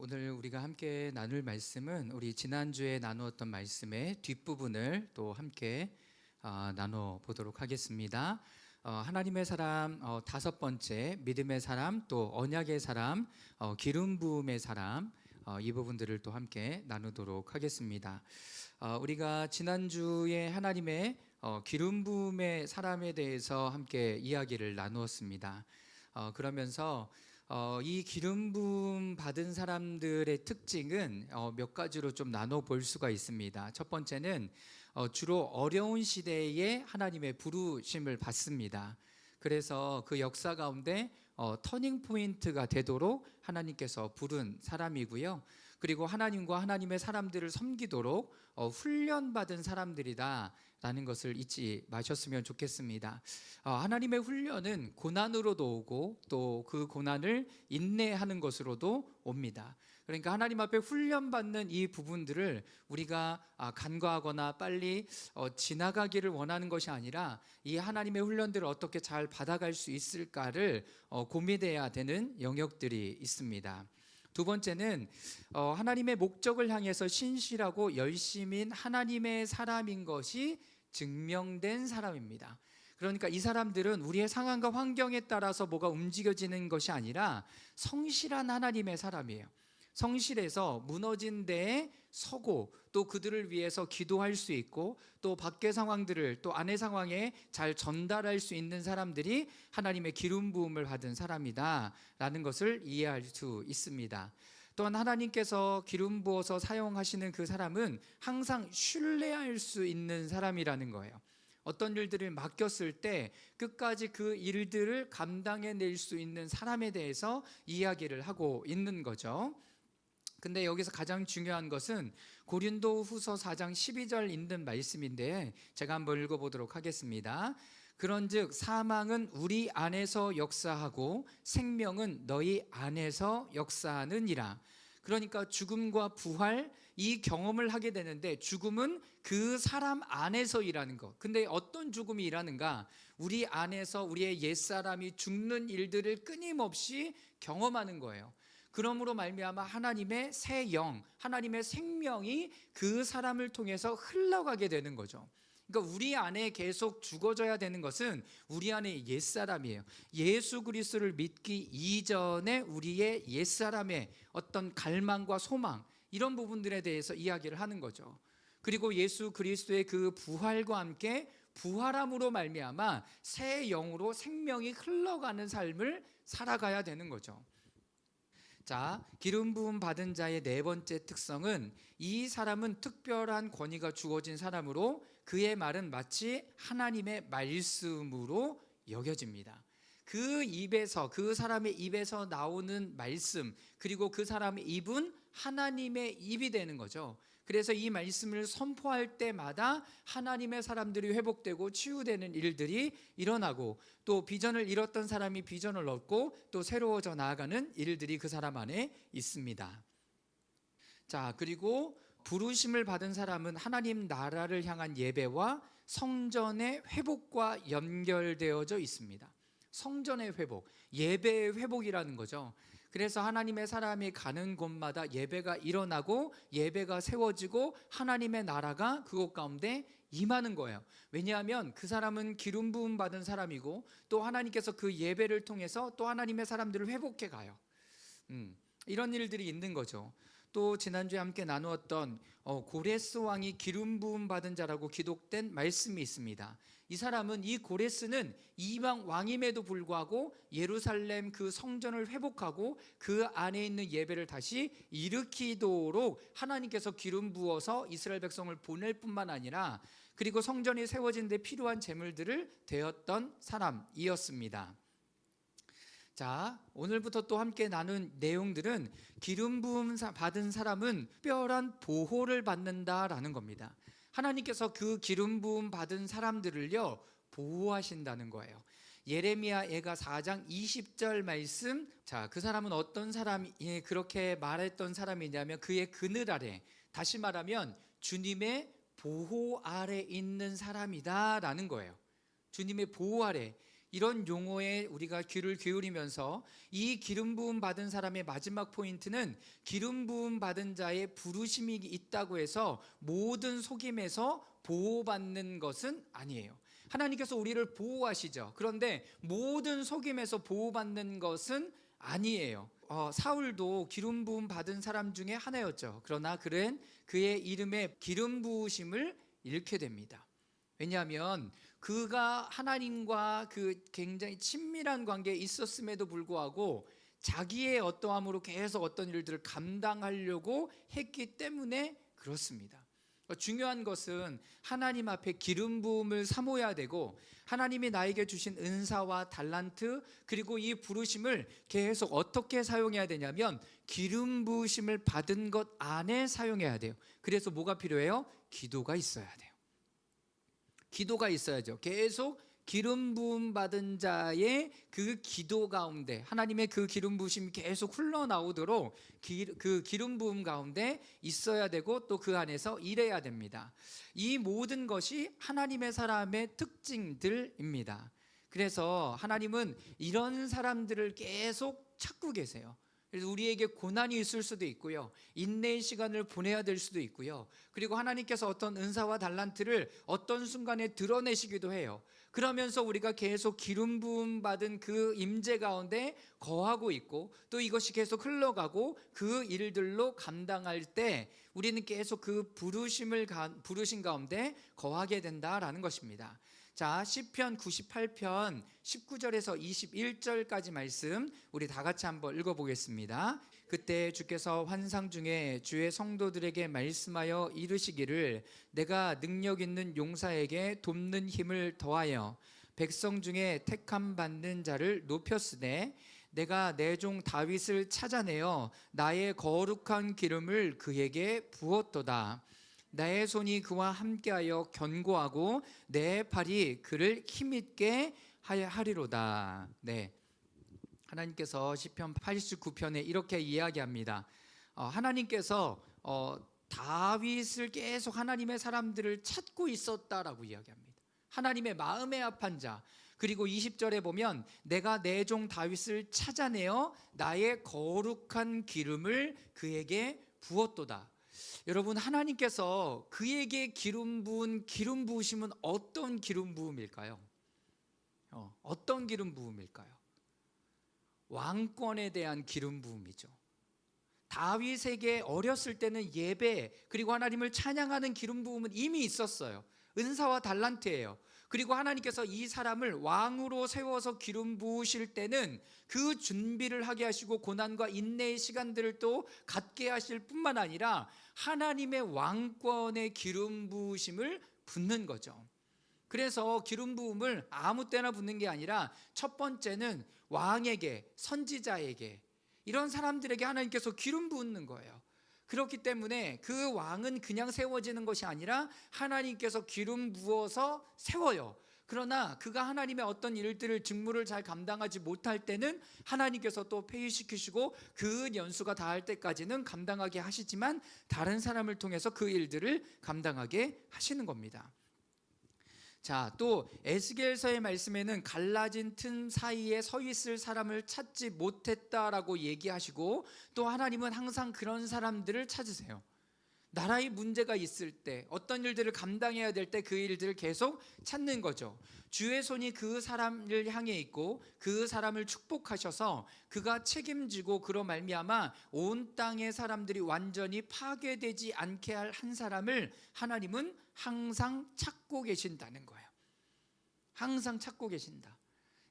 오늘 우리가 함께 나눌 말씀은 우리 지난주에 나누었던 말씀의 뒷부분을 또 함께 나눠 보도록 하겠습니다. 하나님의 사람 다섯 번째, 믿음의 사람, 또 언약의 사람, 기름 부음의 사람, 이 부분들을 또 함께 나누도록 하겠습니다. 우리가 지난주에 하나님의 기름 부음의 사람에 대해서 함께 이야기를 나누었습니다. 그러면서 이 기름 부음 받은 사람들의 특징은 몇 가지로 좀 나눠 볼 수가 있습니다. 첫 번째는 주로 어려운 시대에 하나님의 부르심을 받습니다. 그래서 그 역사 가운데 터닝 포인트가 되도록 하나님께서 부른 사람이고요. 그리고 하나님과 하나님의 사람들을 섬기도록 훈련받은 사람들이다 라는 것을 잊지 마셨으면 좋겠습니다. 하나님의 훈련은 고난으로도 오고 또 그 고난을 인내하는 것으로도 옵니다. 그러니까 하나님 앞에 훈련받는 이 부분들을 우리가 간과하거나 빨리 지나가기를 원하는 것이 아니라 이 하나님의 훈련들을 어떻게 잘 받아갈 수 있을까를 고민해야 되는 영역들이 있습니다. 두 번째는 하나님의 목적을 향해서 신실하고 열심인 하나님의 사람인 것이 증명된 사람입니다. 그러니까 이 사람들은 우리의 상황과 환경에 따라서 뭐가 움직여지는 것이 아니라 성실한 하나님의 사람이에요. 성실해서 무너진 데에 서고 또 그들을 위해서 기도할 수 있고 또 밖의 상황들을 또 안의 상황에 잘 전달할 수 있는 사람들이 하나님의 기름 부음을 받은 사람이다 라는 것을 이해할 수 있습니다. 또한 하나님께서 기름 부어서 사용하시는 그 사람은 항상 신뢰할 수 있는 사람이라는 거예요. 어떤 일들을 맡겼을 때 끝까지 그 일들을 감당해낼 수 있는 사람에 대해서 이야기를 하고 있는 거죠. 근데 여기서 가장 중요한 것은 고린도후서 4장 12절 있는 말씀인데 제가 한번 읽어보도록 하겠습니다. 그런즉 사망은 우리 안에서 역사하고 생명은 너희 안에서 역사하느니라. 그러니까 죽음과 부활 이 경험을 하게 되는데 죽음은 그 사람 안에서 일하는 것. 근데 어떤 죽음이 일하는가? 우리 안에서 우리의 옛사람이 죽는 일들을 끊임없이 경험하는 거예요. 그러므로 말미암아 하나님의 새 영, 하나님의 생명이 그 사람을 통해서 흘러가게 되는 거죠. 그러니까 우리 안에 계속 죽어져야 되는 것은 우리 안에 옛사람이에요. 예수 그리스도를 믿기 이전에 우리의 옛사람의 어떤 갈망과 소망 이런 부분들에 대해서 이야기를 하는 거죠. 그리고 예수 그리스도의 그 부활과 함께 부활함으로 말미암아 새 영으로 생명이 흘러가는 삶을 살아가야 되는 거죠. 자, 기름 부음 받은 자의 네 번째 특성은 이 사람은 특별한 권위가 주어진 사람으로 그의 말은 마치 하나님의 말씀으로 여겨집니다. 그 입에서 그 사람의 입에서 나오는 말씀 그리고 그 사람의 입은 하나님의 입이 되는 거죠. 그래서 이 말씀을 선포할 때마다 하나님의 사람들이 회복되고 치유되는 일들이 일어나고 또 비전을 잃었던 사람이 비전을 얻고 또 새로워져 나아가는 일들이 그 사람 안에 있습니다. 자, 그리고 부르심을 받은 사람은 하나님 나라를 향한 예배와 성전의 회복과 연결되어져 있습니다. 성전의 회복, 예배의 회복이라는 거죠. 그래서 하나님의 사람이 가는 곳마다 예배가 일어나고 예배가 세워지고 하나님의 나라가 그곳 가운데 임하는 거예요. 왜냐하면 그 사람은 기름 부음 받은 사람이고 또 하나님께서 그 예배를 통해서 또 하나님의 사람들을 회복해 가요. 이런 일들이 있는 거죠. 또 지난주에 함께 나누었던 고레스 왕이 기름 부음 받은 자라고 기록된 말씀이 있습니다. 이 사람은 이 고레스는 이방 왕임에도 불구하고 예루살렘 그 성전을 회복하고 그 안에 있는 예배를 다시 일으키도록 하나님께서 기름 부어서 이스라엘 백성을 보낼 뿐만 아니라 그리고 성전이 세워진 데 필요한 제물들을 되었던 사람이었습니다. 자, 오늘부터 또 함께 나눈 내용들은 기름 부음 받은 사람은 특별한 보호를 받는다라는 겁니다. 하나님께서 그 기름 부음 받은 사람들을요 보호하신다는 거예요. 예레미야 애가 4장 20절 말씀. 자, 그 사람은 어떤 사람이 그렇게 말했던 사람이냐면 그의 그늘 아래, 다시 말하면 주님의 보호 아래 있는 사람이다라는 거예요. 주님의 보호 아래. 이런 용어에 우리가 귀를 기울이면서 이 기름 부음 받은 사람의 마지막 포인트는 기름 부음 받은 자의 부르심이 있다고 해서 모든 속임에서 보호받는 것은 아니에요. 하나님께서 우리를 보호하시죠. 그런데 모든 속임에서 보호받는 것은 아니에요. 사울도 기름 부음 받은 사람 중에 하나였죠. 그러나 그는 그의 이름에 기름 부으심을 잃게 됩니다. 왜냐하면 그가 하나님과 그 굉장히 친밀한 관계에 있었음에도 불구하고 자기의 어떠함으로 계속 어떤 일들을 감당하려고 했기 때문에 그렇습니다. 중요한 것은 하나님 앞에 기름 부음을 사모해야 되고, 하나님이 나에게 주신 은사와 달란트 그리고 이 부르심을 계속 어떻게 사용해야 되냐면 기름 부으심을 받은 것 안에 사용해야 돼요. 그래서 뭐가 필요해요? 기도가 있어야 돼요. 기도가 있어야죠. 계속 기름 부음 받은 자의 그 기도 가운데 하나님의 그 기름 부으심이 계속 흘러나오도록 그 기름 부음 가운데 있어야 되고, 또 그 안에서 일해야 됩니다. 이 모든 것이 하나님의 사람의 특징들입니다. 그래서 하나님은 이런 사람들을 계속 찾고 계세요. 그래서 우리에게 고난이 있을 수도 있고요, 인내의 시간을 보내야 될 수도 있고요, 그리고 하나님께서 어떤 은사와 달란트를 어떤 순간에 드러내시기도 해요. 그러면서 우리가 계속 기름 부음 받은 그 임재 가운데 거하고 있고, 또 이것이 계속 흘러가고 그 일들로 감당할 때 우리는 계속 그 부르심 가운데 거하게 된다라는 것입니다. 자, 시편 98편 19절에서 21절까지 말씀 우리 다 같이 한번 읽어보겠습니다. 그때 주께서 환상 중에 주의 성도들에게 말씀하여 이르시기를, 내가 능력 있는 용사에게 돕는 힘을 더하여 백성 중에 택함 받는 자를 높였으되, 내가 내 종 다윗을 찾아내어 나의 거룩한 기름을 그에게 부었도다. 나의 손이 그와 함께하여 견고하고 내 팔이 그를 힘있게 하리로다. 네, 하나님께서 시편 89편에 이렇게 이야기합니다. 하나님께서 다윗을 계속 하나님의 사람들을 찾고 있었다라고 이야기합니다. 하나님의 마음에 합한 자. 그리고 20절에 보면 내가 내 종 다윗을 찾아내어 나의 거룩한 기름을 그에게 부었도다. 여러분, 하나님께서 그에게 기름 부으심은 어떤 기름 부음일까요? 어떤 기름 부음일까요? 왕권에 대한 기름 부음이죠. 다윗에게 어렸을 때는 예배 그리고 하나님을 찬양하는 기름 부음은 이미 있었어요. 은사와 달란트예요. 그리고 하나님께서 이 사람을 왕으로 세워서 기름 부으실 때는 그 준비를 하게 하시고 고난과 인내의 시간들을 또 갖게 하실 뿐만 아니라 하나님의 왕권의 기름 부으심을 붓는 거죠. 그래서 기름 부음을 아무 때나 붓는 게 아니라 첫 번째는 왕에게, 선지자에게, 이런 사람들에게 하나님께서 기름 부으는 거예요. 그렇기 때문에 그 왕은 그냥 세워지는 것이 아니라 하나님께서 기름 부어서 세워요. 그러나 그가 하나님의 어떤 일들을, 직무를 잘 감당하지 못할 때는 하나님께서 또 폐위시키시고 그 연수가 다할 때까지는 감당하게 하시지만 다른 사람을 통해서 그 일들을 감당하게 하시는 겁니다. 자, 또 에스겔서의 말씀에는 갈라진 틈 사이에 서 있을 사람을 찾지 못했다라고 얘기하시고, 또 하나님은 항상 그런 사람들을 찾으세요. 나라의 문제가 있을 때, 어떤 일들을 감당해야 될 때 그 일들을 계속 찾는 거죠. 주의 손이 그 사람을 향해 있고 그 사람을 축복하셔서 그가 책임지고 그로 말미암아 온 땅의 사람들이 완전히 파괴되지 않게 할 한 사람을 하나님은 항상 찾고 계신다는 거예요. 항상 찾고 계신다.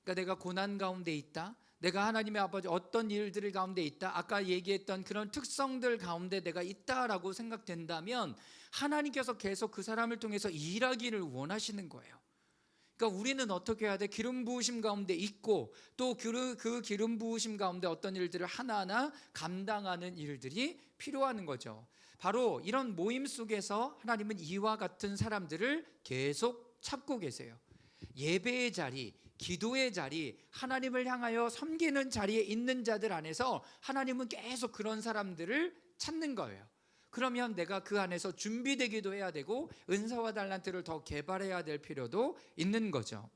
그러니까 내가 고난 가운데 있다, 내가 하나님의 아버지 어떤 일들 가운데 있다, 아까 얘기했던 그런 특성들 가운데 내가 있다라고 생각된다면 하나님께서 계속 그 사람을 통해서 일하기를 원하시는 거예요. 그러니까 우리는 어떻게 해야 돼? 기름 부으심 가운데 있고 또 그 기름 부으심 가운데 어떤 일들을 하나하나 감당하는 일들이 필요한 거죠. 바로 이런 모임 속에서 하나님은 이와 같은 사람들을 계속 찾고 계세요. 예배의 자리, 기도의 자리, 하나님을 향하여 섬기는 자리에 있는 자들 안에서 하나님은 계속 그런 사람들을 찾는 거예요. 그러면 내가 그 안에서 준비되기도 해야 되고 은사와 달란트를 더 개발해야 될 필요도 있는 거죠.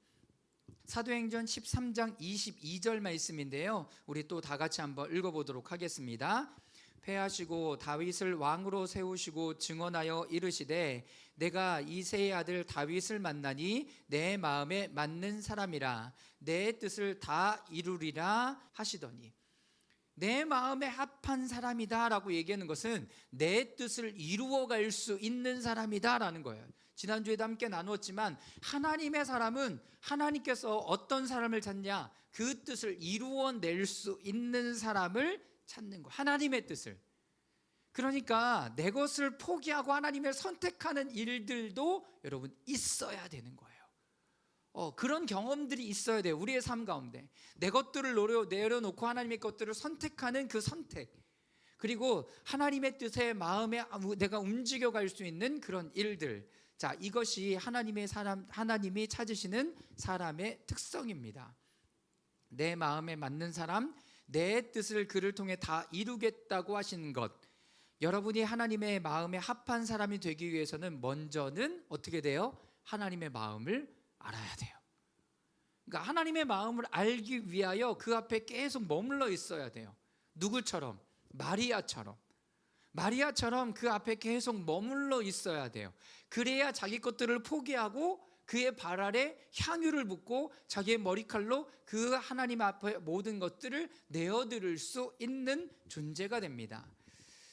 사도행전 13장 22절 말씀인데요. 우리 또 다 같이 한번 읽어보도록 하겠습니다. 패하시고 다윗을 왕으로 세우시고 증언하여 이르시되 내가 이새의 아들 다윗을 만나니 내 마음에 맞는 사람이라 내 뜻을 다 이루리라 하시더니, 내 마음에 합한 사람이다 라고 얘기하는 것은 내 뜻을 이루어갈 수 있는 사람이다 라는 거예요. 지난주에도 함께 나누었지만 하나님의 사람은 하나님께서 어떤 사람을 찾냐, 그 뜻을 이루어낼 수 있는 사람을 찾는 거예요. 하나님의 뜻을. 그러니까 내 것을 포기하고 하나님을 선택하는 일들도 여러분 있어야 되는 거예요. 그런 경험들이 있어야 돼요. 우리의 삶 가운데 내 것들을 내려놓고 하나님의 것들을 선택하는 그 선택, 그리고 하나님의 뜻에 마음에 내가 움직여갈 수 있는 그런 일들. 자, 이것이 하나님이 찾으시는 사람의 특성입니다. 내 마음에 맞는 사람, 내 뜻을 그를 통해 다 이루겠다고 하시는 것. 여러분이 하나님의 마음에 합한 사람이 되기 위해서는 먼저는 어떻게 돼요? 하나님의 마음을 알아야 돼요. 그러니까 하나님의 마음을 알기 위하여 그 앞에 계속 머물러 있어야 돼요. 누구처럼? 마리아처럼 그 앞에 계속 머물러 있어야 돼요. 그래야 자기 것들을 포기하고 그의 발 아래 향유를 붓고 자기의 머리칼로 그 하나님 앞에 모든 것들을 내어드릴 수 있는 존재가 됩니다.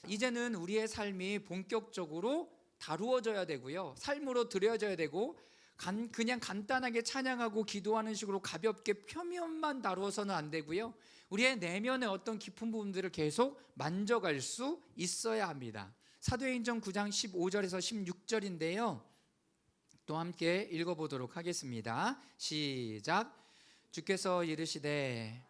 이제는 우리의 삶이 본격적으로 다루어져야 되고요, 삶으로 드려져야 되고, 그냥 간단하게 찬양하고 기도하는 식으로 가볍게 표면만 다루어서는 안 되고요, 우리의 내면의 어떤 깊은 부분들을 계속 만져갈 수 있어야 합니다. 사도행전 9장 15절에서 16절인데요 또 함께 읽어보도록 하겠습니다. 시작. 주께서 이르시되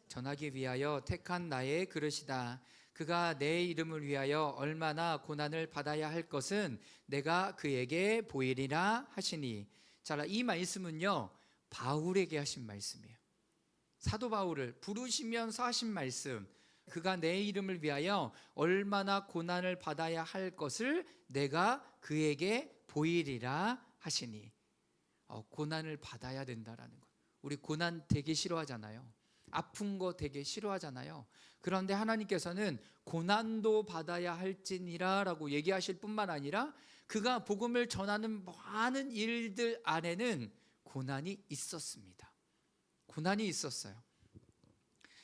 전하기 위하여 택한 나의 그릇이다. 그가 내 이름을 위하여 얼마나 고난을 받아야 할 것은 내가 그에게 보이리라 하시니. 자, 이 말씀은요 바울에게 하신 말씀이에요. 사도 바울을 부르시면서 하신 말씀. 그가 내 이름을 위하여 얼마나 고난을 받아야 할 것을 내가 그에게 보이리라 하시니. 고난을 받아야 된다라는 거예요. 우리 고난 되게 싫어하잖아요. 아픈 거 되게 싫어하잖아요. 그런데 하나님께서는 고난도 받아야 할지니라 라고 얘기하실 뿐만 아니라 그가 복음을 전하는 많은 일들 안에는 고난이 있었습니다. 고난이 있었어요.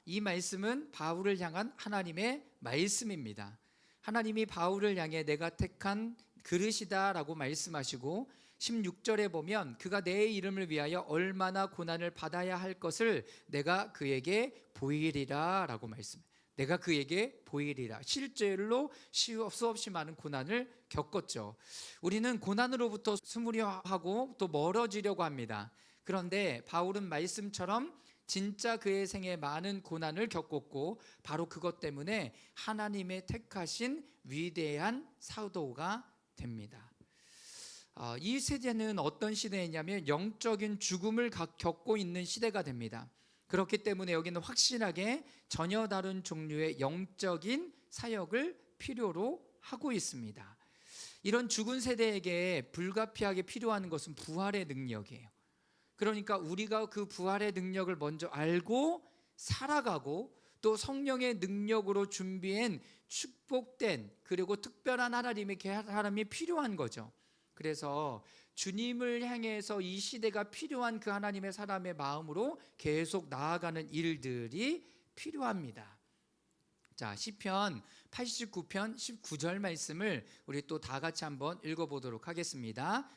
이 말씀은 바울을 향한 하나님의 말씀입니다. 하나님이 바울을 향해 내가 택한 그릇이다 라고 말씀하시고 16절에 보면 그가 내 이름을 위하여 얼마나 고난을 받아야 할 것을 내가 그에게 보이리라 라고 말씀해요. 내가 그에게 보이리라. 실제로 수없이 많은 고난을 겪었죠. 우리는 고난으로부터 숨으려 하고 또 멀어지려고 합니다. 그런데 바울은 말씀처럼 진짜 그의 생에 많은 고난을 겪었고 바로 그것 때문에 하나님의 택하신 위대한 사도가 됩니다. 이 세대는 어떤 시대이냐면 영적인 죽음을 겪고 있는 시대가 됩니다. 그렇기 때문에 여기는 확실하게 전혀 다른 종류의 영적인 사역을 필요로 하고 있습니다. 이런 죽은 세대에게 불가피하게 필요한 것은 부활의 능력이에요. 그러니까 우리가 그 부활의 능력을 먼저 알고 살아가고 또 성령의 능력으로 준비한 축복된 그리고 특별한 하나님의 사람이 필요한 거죠. 그래서 주님을 향해서 이 시대가 필요한 그 하나님의 사람의 마음으로 계속 나아가는 일들이 필요합니다. 자, 시편 89편 19절 말씀을 우리 또 다 같이 한번 읽어보도록 하겠습니다.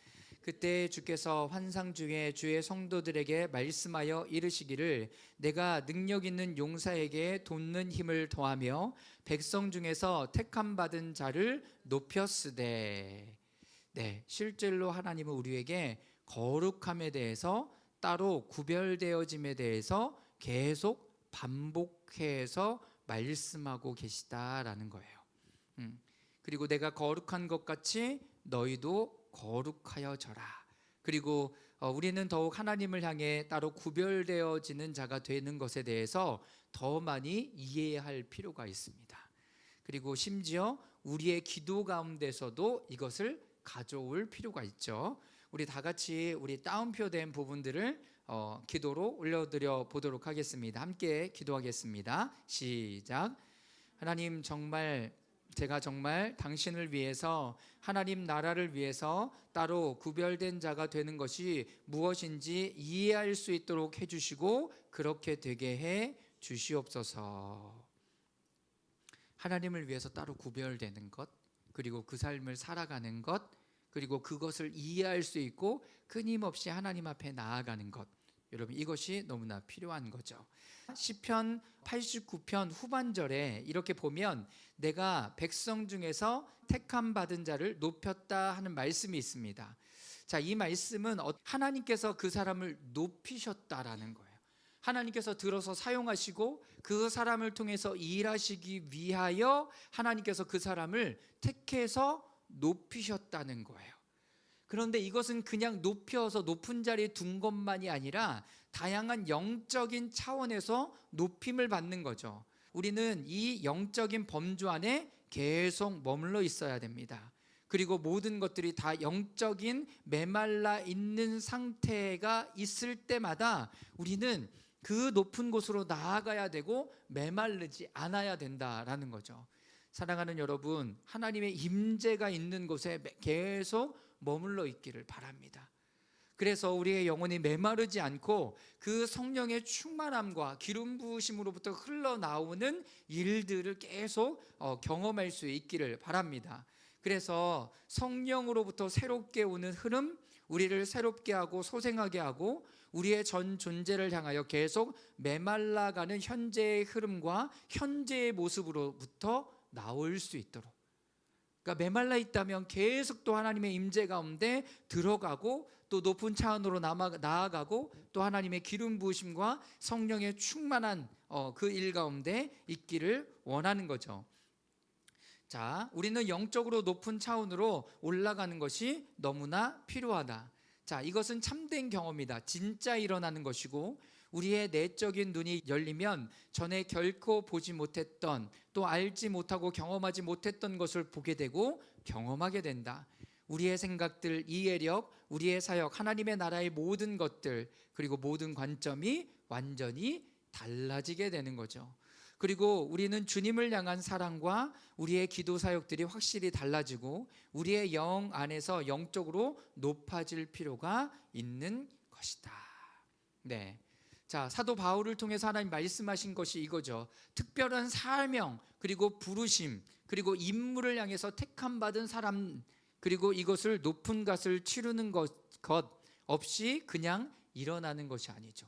그때 주께서 환상 중에 주의 성도들에게 말씀하여 이르시기를 내가 능력 있는 용사에게 돋는 힘을 더하며 백성 중에서 택함 받은 자를 높였으되. 네, 실제로 하나님은 우리에게 거룩함에 대해서 따로 구별되어짐에 대해서 계속 반복해서 말씀하고 계시다라는 거예요. 그리고 내가 거룩한 것 같이 너희도 거룩하여져라. 그리고 우리는 더욱 하나님을 향해 따로 구별되어지는 자가 되는 것에 대해서 더 많이 이해할 필요가 있습니다. 그리고 심지어 우리의 기도 가운데서도 이것을 가져올 필요가 있죠. 우리 다 같이 우리 따옴표된 부분들을 기도로 올려드려 보도록 하겠습니다. 함께 기도하겠습니다. 시작. 하나님, 제가 정말 당신을 위해서, 하나님 나라를 위해서 따로 구별된 자가 되는 것이 무엇인지 이해할 수 있도록 해주시고 그렇게 되게 해 주시옵소서. 하나님을 위해서 따로 구별되는 것, 그리고 그 삶을 살아가는 것, 그리고 그것을 이해할 수 있고 끊임없이 하나님 앞에 나아가는 것, 여러분 이것이 너무나 필요한 거죠. 시편 89편 후반절에 이렇게 보면 내가 백성 중에서 택함 받은 자를 높였다 하는 말씀이 있습니다. 자, 이 말씀은 하나님께서 그 사람을 높이셨다라는 거예요. 하나님께서 들어서 사용하시고 그 사람을 통해서 일하시기 위하여 하나님께서 그 사람을 택해서 높이셨다는 거예요. 그런데 이것은 그냥 높여서 높은 자리에 둔 것만이 아니라 다양한 영적인 차원에서 높임을 받는 거죠. 우리는 이 영적인 범주 안에 계속 머물러 있어야 됩니다. 그리고 모든 것들이 다 영적인 메말라 있는 상태가 있을 때마다 우리는 그 높은 곳으로 나아가야 되고 메마르지 않아야 된다라는 거죠. 사랑하는 여러분, 하나님의 임재가 있는 곳에 계속 머물러 있기를 바랍니다. 그래서 우리의 영혼이 메마르지 않고 그 성령의 충만함과 기름 부으심으로부터 흘러나오는 일들을 계속 경험할 수 있기를 바랍니다. 그래서 성령으로부터 새롭게 오는 흐름, 우리를 새롭게 하고 소생하게 하고 우리의 전 존재를 향하여 계속 메말라가는 현재의 흐름과 현재의 모습으로부터 나올 수 있도록, 그러니까 메말라 있다면 계속 또 하나님의 임재 가운데 들어가고 또 높은 차원으로 나아가고 또 하나님의 기름 부으심과 성령의 충만한 그 일 가운데 있기를 원하는 거죠. 자, 우리는 영적으로 높은 차원으로 올라가는 것이 너무나 필요하다. 자, 이것은 참된 경험이다. 진짜 일어나는 것이고 우리의 내적인 눈이 열리면 전에 결코 보지 못했던, 또 알지 못하고 경험하지 못했던 것을 보게 되고 경험하게 된다. 우리의 생각들, 이해력, 우리의 사역, 하나님의 나라의 모든 것들, 그리고 모든 관점이 완전히 달라지게 되는 거죠. 그리고 우리는 주님을 향한 사랑과 우리의 기도 사역들이 확실히 달라지고 우리의 영 안에서 영적으로 높아질 필요가 있는 것이다. 네. 자, 사도 바울을 통해서 하나님 말씀하신 것이 이거죠. 특별한 사명, 그리고 부르심, 그리고 임무를 향해서 택함 받은 사람, 그리고 이것을 높은 값을 치르는 것 없이 그냥 일어나는 것이 아니죠.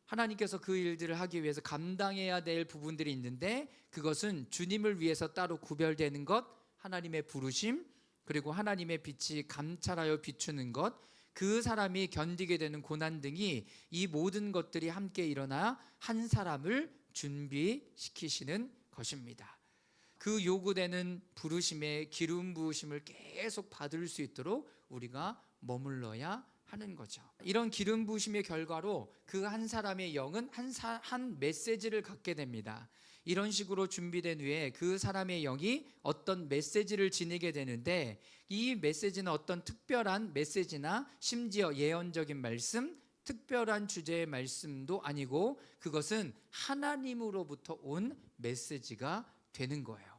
하나님께서 그 일들을 하기 위해서 감당해야 될 부분들이 있는데 그것은 주님을 위해서 따로 구별되는 것, 하나님의 부르심, 그리고 하나님의 빛이 감찰하여 비추는 것, 그 사람이 견디게 되는 고난 등이 이 모든 것들이 함께 일어나 한 사람을 준비시키시는 것입니다. 그 요구되는 부르심의 기름 부으심을 계속 받을 수 있도록 우리가 머물러야 하는 거죠. 이런 기름 부으심의 결과로 그 한 사람의 영은 한 메시지를 갖게 됩니다. 이런 식으로 준비된 후에 그 사람의 영이 어떤 메시지를 지니게 되는데 이 메시지는 어떤 특별한 메시지나 심지어 예언적인 말씀, 특별한 주제의 말씀도 아니고 그것은 하나님으로부터 온 메시지가 되는 거예요.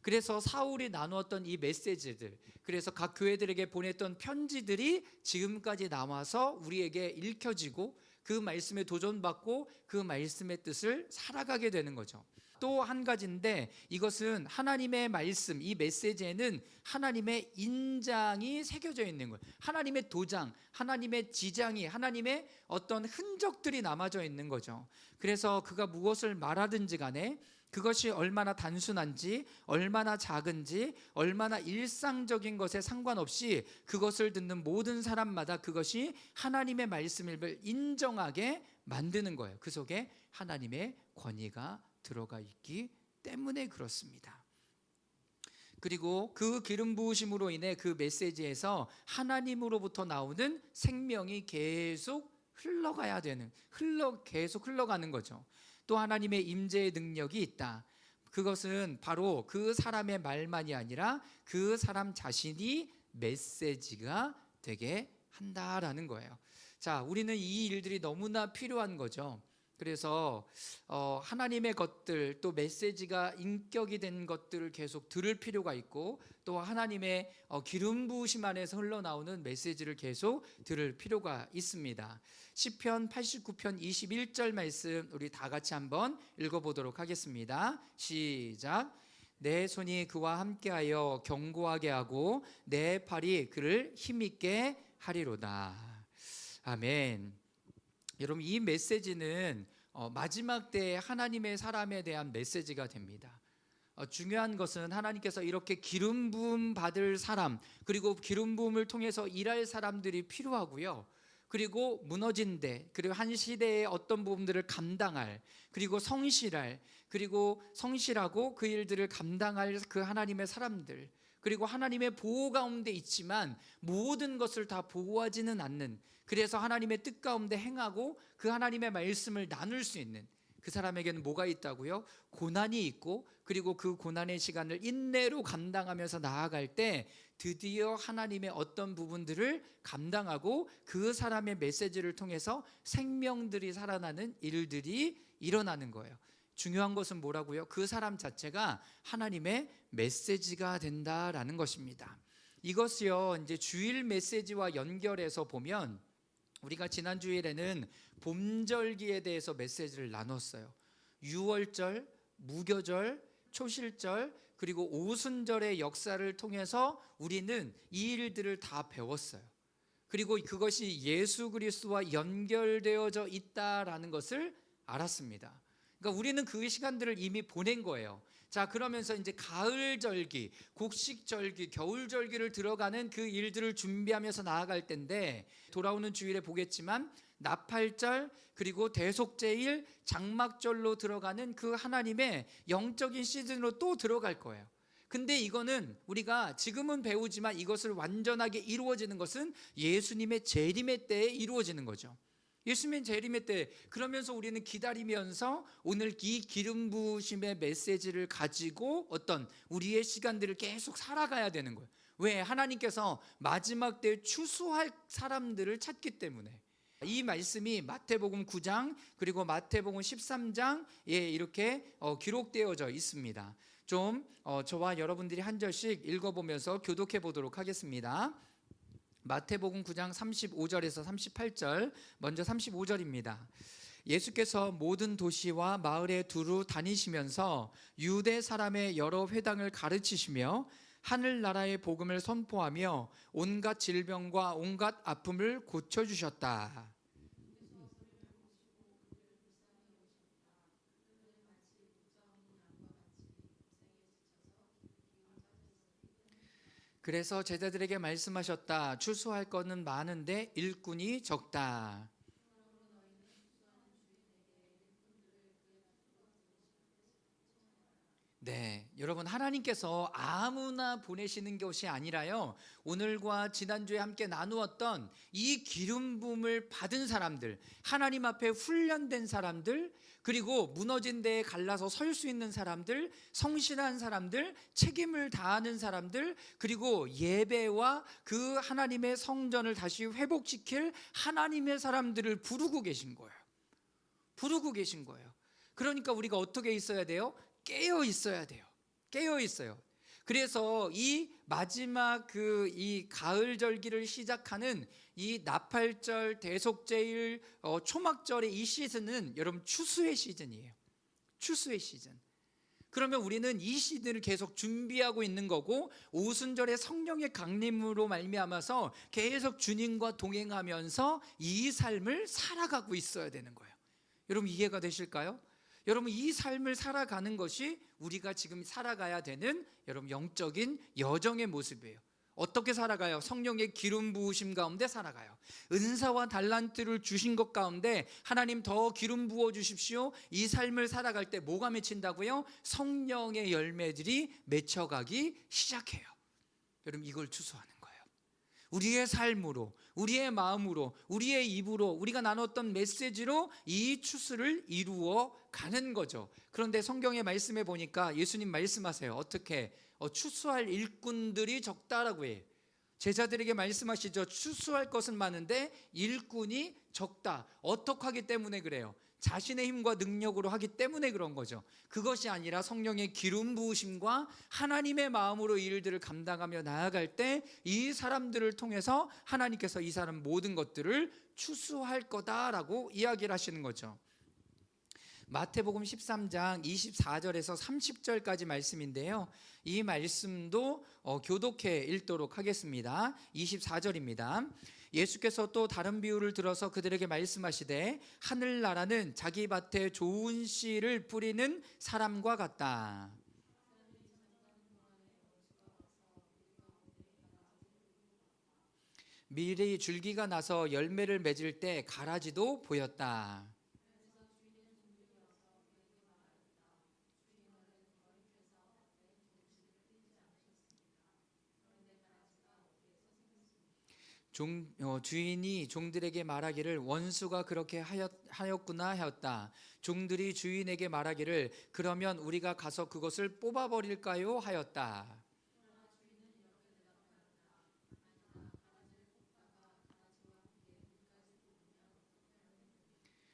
그래서 사울이 나누었던 이 메시지들, 그래서 각 교회들에게 보냈던 편지들이 지금까지 남아서 우리에게 읽혀지고 그 말씀에 도전받고 그 말씀의 뜻을 살아가게 되는 거죠. 또 한 가지인데 이것은 하나님의 말씀, 이 메시지에는 하나님의 인장이 새겨져 있는 거예요. 하나님의 도장, 하나님의 지장이, 하나님의 어떤 흔적들이 남아져 있는 거죠. 그래서 그가 무엇을 말하든지 간에 그것이 얼마나 단순한지, 얼마나 작은지, 얼마나 일상적인 것에 상관없이 그것을 듣는 모든 사람마다 그것이 하나님의 말씀을 인정하게 만드는 거예요. 그 속에 하나님의 권위가 들어가 있기 때문에 그렇습니다. 그리고 그 기름 부으심으로 인해 그 메시지에서 하나님으로부터 나오는 생명이 계속 흘러가야 되는, 계속 흘러가는 거죠. 또 하나님의 임재의 능력이 있다. 그것은 바로 그 사람의 말만이 아니라 그 사람 자신이 메시지가 되게 한다라는 거예요. 자, 우리는 이 일들이 너무나 필요한 거죠. 그래서 하나님의 것들, 또 메시지가 인격이 된 것들을 계속 들을 필요가 있고, 또 하나님의 기름 부으심 안에서 흘러나오는 메시지를 계속 들을 필요가 있습니다. 시편 89편 21절 말씀 우리 다 같이 한번 읽어보도록 하겠습니다. 시작. 내 손이 그와 함께하여 견고하게 하고 내 팔이 그를 힘있게 하리로다. 아멘. 여러분, 이 메시지는 마지막 때에 하나님의 사람에 대한 메시지가 됩니다. 중요한 것은 하나님께서 이렇게 기름 부음 받을 사람, 그리고 기름 부음을 통해서 일할 사람들이 필요하고요. 그리고 무너진 데, 그리고 한 시대의 어떤 부분들을 감당할, 그리고 성실할, 그리고 성실하고 그 일들을 감당할 그 하나님의 사람들, 그리고 하나님의 보호 가운데 있지만 모든 것을 다 보호하지는 않는, 그래서 하나님의 뜻 가운데 행하고 그 하나님의 말씀을 나눌 수 있는 그 사람에게는 뭐가 있다고요? 고난이 있고, 그리고 그 고난의 시간을 인내로 감당하면서 나아갈 때 드디어 하나님의 어떤 부분들을 감당하고 그 사람의 메시지를 통해서 생명들이 살아나는 일들이 일어나는 거예요. 중요한 것은 뭐라고요? 그 사람 자체가 하나님의 메시지가 된다라는 것입니다. 이것이요, 이제 주일 메시지와 연결해서 보면 우리가 지난 주일에는 봄절기에 대해서 메시지를 나눴어요. 유월절, 무교절, 초실절, 그리고 오순절의 역사를 통해서 우리는 이 일들을 다 배웠어요. 그리고 그것이 예수 그리스도와 연결되어져 있다라는 것을 알았습니다. 그러니까 우리는 그 시간들을 이미 보낸 거예요. 자, 그러면서 이제 가을절기, 곡식절기, 겨울절기를 들어가는 그 일들을 준비하면서 나아갈 텐데, 돌아오는 주일에 보겠지만 나팔절, 그리고 대속제일, 장막절로 들어가는 그 하나님의 영적인 시즌으로 또 들어갈 거예요. 근데 이거는 우리가 지금은 배우지만 이것을 완전하게 이루어지는 것은 예수님의 재림의 때에 이루어지는 거죠. 예수님 재림의 때, 그러면서 우리는 기다리면서 오늘 이 기름 부으심의 메시지를 가지고 어떤 우리의 시간들을 계속 살아가야 되는 거예요. 왜? 하나님께서 마지막 때 추수할 사람들을 찾기 때문에. 이 말씀이 마태복음 9장 그리고 마태복음 13장에 이렇게 기록되어져 있습니다. 좀 저와 여러분들이 한 절씩 읽어보면서 교독해 보도록 하겠습니다. 마태복음 9장 35절에서 38절, 먼저 35절입니다. 예수께서 모든 도시와 마을에 두루 다니시면서 유대 사람의 여러 회당을 가르치시며 하늘나라의 복음을 선포하며 온갖 질병과 온갖 아픔을 고쳐주셨다. 그래서 제자들에게 말씀하셨다. 추수할 것은 많은데 일꾼이 적다. 네, 여러분, 하나님께서 아무나 보내시는 것이 아니라요, 오늘과 지난주에 함께 나누었던 이 기름 부음을 받은 사람들, 하나님 앞에 훈련된 사람들, 그리고 무너진 데에 갈라서 설 수 있는 사람들, 성실한 사람들, 책임을 다하는 사람들, 그리고 예배와 그 하나님의 성전을 다시 회복시킬 하나님의 사람들을 부르고 계신 거예요. 부르고 계신 거예요. 그러니까 우리가 어떻게 있어야 돼요? 깨어 있어야 돼요. 깨어 있어요. 그래서 이 마지막 이 가을 절기를 시작하는 이 나팔절, 대속제일, 초막절의 이 시즌은 여러분 추수의 시즌이에요. 추수의 시즌. 그러면 우리는 이 시즌을 계속 준비하고 있는 거고, 오순절의 성령의 강림으로 말미암아서 계속 주님과 동행하면서 이 삶을 살아가고 있어야 되는 거예요. 여러분, 이해가 되실까요? 여러분, 이 삶을 살아가는 것이 우리가 지금 살아가야 되는 여러분 영적인 여정의 모습이에요. 어떻게 살아가요? 성령의 기름 부으심 가운데 살아가요. 은사와 달란트를 주신 것 가운데 하나님 더 기름 부어 주십시오. 이 삶을 살아갈 때 뭐가 맺힌다고요? 성령의 열매들이 맺혀가기 시작해요. 여러분, 이걸 추수하는 거예요. 우리의 삶으로, 우리의 마음으로, 우리의 입으로, 우리가 나눴던 메시지로 이 추수를 이루어 가는 거죠. 그런데 성경의 말씀에 보니까 예수님 말씀하세요. 어떻게? 추수할 일꾼들이 적다라고 해요. 제자들에게 말씀하시죠. 추수할 것은 많은데 일꾼이 적다. 어떻게 하기 때문에 그래요? 자신의 힘과 능력으로 하기 때문에 그런 거죠. 그것이 아니라 성령의 기름 부으심과 하나님의 마음으로 이 일들을 감당하며 나아갈 때 이 사람들을 통해서 하나님께서 이 사람 모든 것들을 추수할 거다라고 이야기를 하시는 거죠. 마태복음 13장 24절에서 30절까지 말씀인데요. 이 말씀도 교독해 읽도록 하겠습니다. 24절입니다. 예수께서 또 다른 비유를 들어서 그들에게 말씀하시되 하늘나라는 자기 밭에 좋은 씨를 뿌리는 사람과 같다. 미리 줄기가 나서 열매를 맺을 때 가라지도 보였다. 주인이 종들에게 말하기를 원수가 그렇게 하였구나 하였다. 종들이 주인에게 말하기를 그러면 우리가 가서 그것을 뽑아버릴까요 하였다.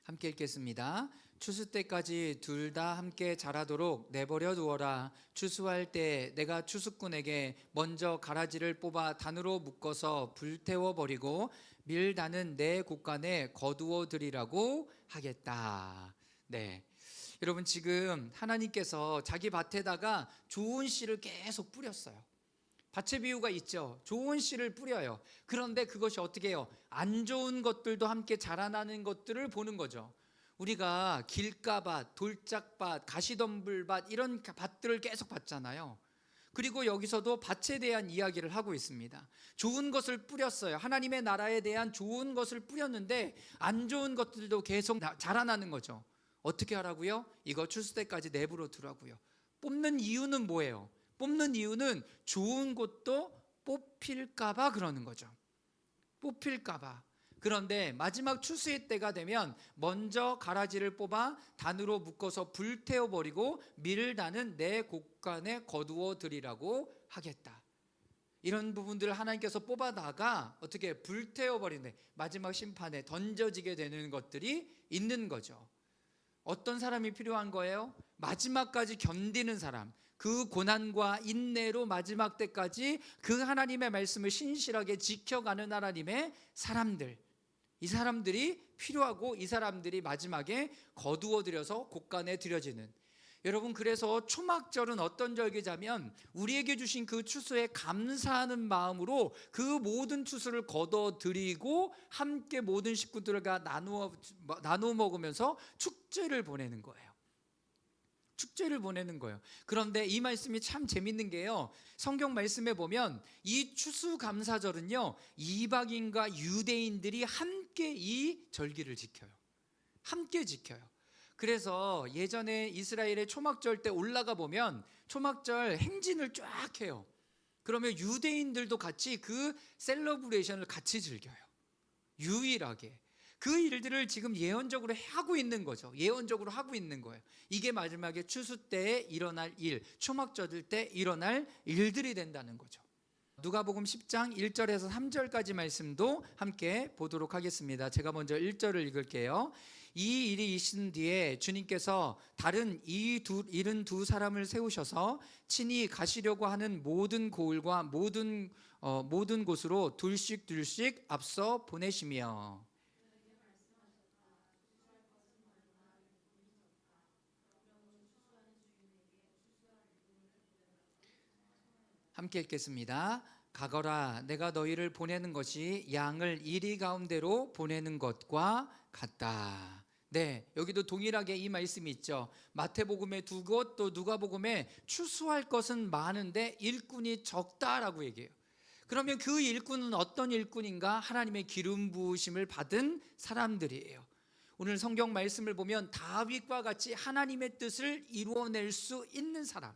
함께 읽겠습니다. 추수 때까지 둘 다 함께 자라도록 내버려 두어라. 추수할 때 내가 추수꾼에게 먼저 가라지를 뽑아 단으로 묶어서 불태워 버리고 밀단은 내 곳간에 거두어 드리라고 하겠다. 네. 여러분, 지금 하나님께서 자기 밭에다가 좋은 씨를 계속 뿌렸어요. 밭의 비유가 있죠. 좋은 씨를 뿌려요. 그런데 그것이 어떻게 해요? 안 좋은 것들도 함께 자라나는 것들을 보는 거죠. 우리가 길가밭, 돌짝밭, 가시덤불밭 이런 밭들을 계속 봤잖아요. 그리고 여기서도 밭에 대한 이야기를 하고 있습니다. 좋은 것을 뿌렸어요. 하나님의 나라에 대한 좋은 것을 뿌렸는데 안 좋은 것들도 계속 자라나는 거죠. 어떻게 하라고요? 이거 추수 때까지 내버려 두라고요. 뽑는 이유는 뭐예요? 뽑는 이유는 좋은 것도 뽑힐까봐 그러는 거죠. 뽑힐까봐. 그런데 마지막 추수의 때가 되면 먼저 가라지를 뽑아 단으로 묶어서 불태워버리고 밀단은 내 곳간에 거두어 드리라고 하겠다. 이런 부분들을 하나님께서 뽑아다가 어떻게 불태워버리는데 마지막 심판에 던져지게 되는 것들이 있는 거죠. 어떤 사람이 필요한 거예요? 마지막까지 견디는 사람, 그 고난과 인내로 마지막 때까지 그 하나님의 말씀을 신실하게 지켜가는 하나님의 사람들, 이 사람들이 필요하고 이 사람들이 마지막에 거두어들여서 곳간에 드려지는. 여러분, 그래서 초막절은 어떤 절기자면 우리에게 주신 그 추수에 감사하는 마음으로 그 모든 추수를 거둬들이고 함께 모든 식구들과 나누어 먹으면서 축제를 보내는 거예요. 축제를 보내는 거예요. 그런데 이 말씀이 참 재밌는 게요, 성경 말씀에 보면 이 추수감사절은요 이방인과 유대인들이 함께 이 절기를 지켜요. 함께 지켜요. 그래서 예전에 이스라엘의 초막절 때 올라가 보면 초막절 행진을 쫙 해요. 그러면 유대인들도 같이 그 셀러브레이션을 같이 즐겨요. 유일하게 그 일들을 지금 예언적으로 하고 있는 거죠. 예언적으로 하고 있는 거예요. 이게 마지막에 추수 때에 일어날 일, 초막절 때 일어날 일들이 된다는 거죠. 누가복음 10장 1절에서 3절까지 말씀도 함께 보도록 하겠습니다. 제가 먼저 1절을 읽을게요. 이 일이 있은 뒤에 주님께서 다른 일흔 두 사람을 세우셔서 친히 가시려고 하는 모든 고을과 모든 곳으로 둘씩 앞서 보내시며 함께 읽겠습니다. 가거라, 내가 너희를 보내는 것이 양을 이리 가운데로 보내는 것과 같다. 네, 여기도 동일하게 이 말씀이 있죠. 마태복음에 두 곳, 또 누가복음에 추수할 것은 많은데 일꾼이 적다라고 얘기해요. 그러면 그 일꾼은 어떤 일꾼인가? 하나님의 기름 부으심을 받은 사람들이에요. 오늘 성경 말씀을 보면 다윗과 같이 하나님의 뜻을 이루어낼 수 있는 사람,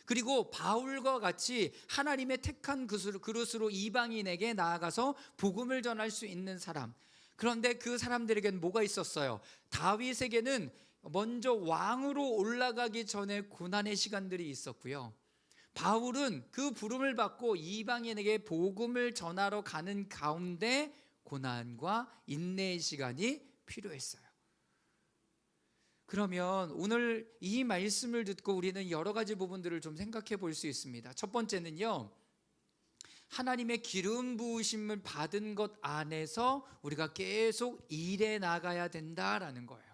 그리고 바울과 같이 하나님의 택한 그릇으로 이방인에게 나아가서 복음을 전할 수 있는 사람. 그런데 그 사람들에게는 뭐가 있었어요? 다윗에게는 먼저 왕으로 올라가기 전에 고난의 시간들이 있었고요, 바울은 그 부름을 받고 이방인에게 복음을 전하러 가는 가운데 고난과 인내의 시간이 필요했어요. 그러면 오늘 이 말씀을 듣고 우리는 여러 가지 부분들을 좀 생각해 볼 수 있습니다. 첫 번째는요, 하나님의 기름 부으심을 받은 것 안에서 우리가 계속 일해 나가야 된다라는 거예요.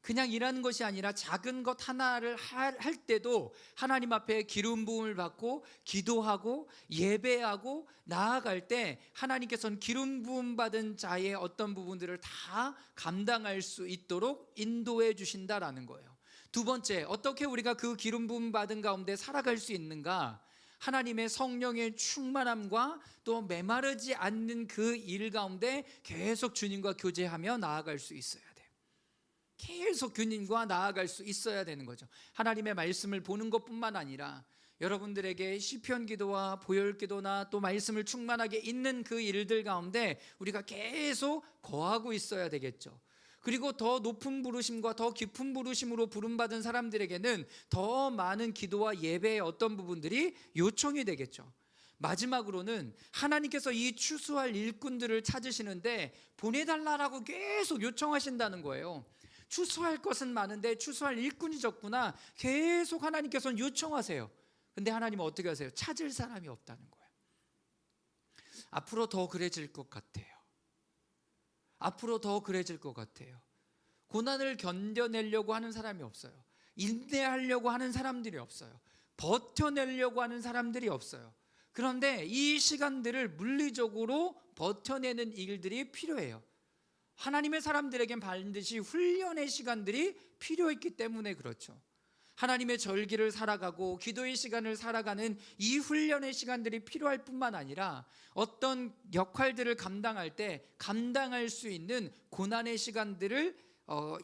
그냥 일하는 것이 아니라 작은 것 하나를 할 때도 하나님 앞에 기름 부음을 받고 기도하고 예배하고 나아갈 때 하나님께서는 기름 부음 받은 자의 어떤 부분들을 다 감당할 수 있도록 인도해 주신다라는 거예요. 두 번째, 어떻게 우리가 그 기름 부음 받은 가운데 살아갈 수 있는가? 하나님의 성령의 충만함과 또 메마르지 않는 그 일 가운데 계속 주님과 교제하며 나아갈 수 있어야 돼요. 계속 주님과 나아갈 수 있어야 되는 거죠. 하나님의 말씀을 보는 것뿐만 아니라 여러분들에게 시편 기도와 보혈 기도나 또 말씀을 충만하게 읽는 그 일들 가운데 우리가 계속 거하고 있어야 되겠죠. 그리고 더 높은 부르심과 더 깊은 부르심으로 부름받은 사람들에게는 더 많은 기도와 예배의 어떤 부분들이 요청이 되겠죠. 마지막으로는 하나님께서 이 추수할 일꾼들을 찾으시는데 보내달라고 계속 요청하신다는 거예요. 추수할 것은 많은데 추수할 일꾼이 적구나. 계속 하나님께서는 요청하세요. 근데 하나님은 어떻게 하세요? 찾을 사람이 없다는 거예요. 앞으로 더 그래질 것 같아요. 앞으로 더 그래질 것 같아요. 고난을 견뎌내려고 하는 사람이 없어요. 인내하려고 하는 사람들이 없어요. 버텨내려고 하는 사람들이 없어요. 그런데 이 시간들을 물리적으로 버텨내는 일들이 필요해요. 하나님의 사람들에겐 반드시 훈련의 시간들이 필요했기 때문에 그렇죠. 하나님의 절기를 살아가고 기도의 시간을 살아가는 이 훈련의 시간들이 필요할 뿐만 아니라 어떤 역할들을 감당할 때 감당할 수 있는 고난의 시간들을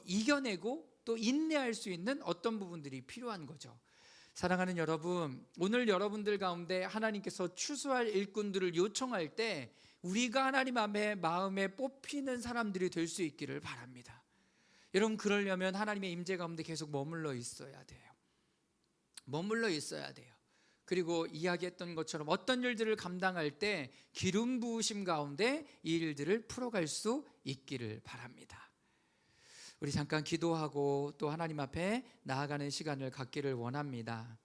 이겨내고 또 인내할 수 있는 어떤 부분들이 필요한 거죠. 사랑하는 여러분, 오늘 여러분들 가운데 하나님께서 추수할 일꾼들을 요청할 때 우리가 하나님 앞에 마음에 뽑히는 사람들이 될 수 있기를 바랍니다. 여러분, 그러려면 하나님의 임재 가운데 계속 머물러 있어야 돼요. 머물러 있어야 돼요. 그리고 이야기했던 것처럼 어떤 일들을 감당할 때 기름 부으심 가운데 이 일들을 풀어갈 수 있기를 바랍니다. 우리 잠깐 기도하고 또 하나님 앞에 나아가는 시간을 갖기를 원합니다.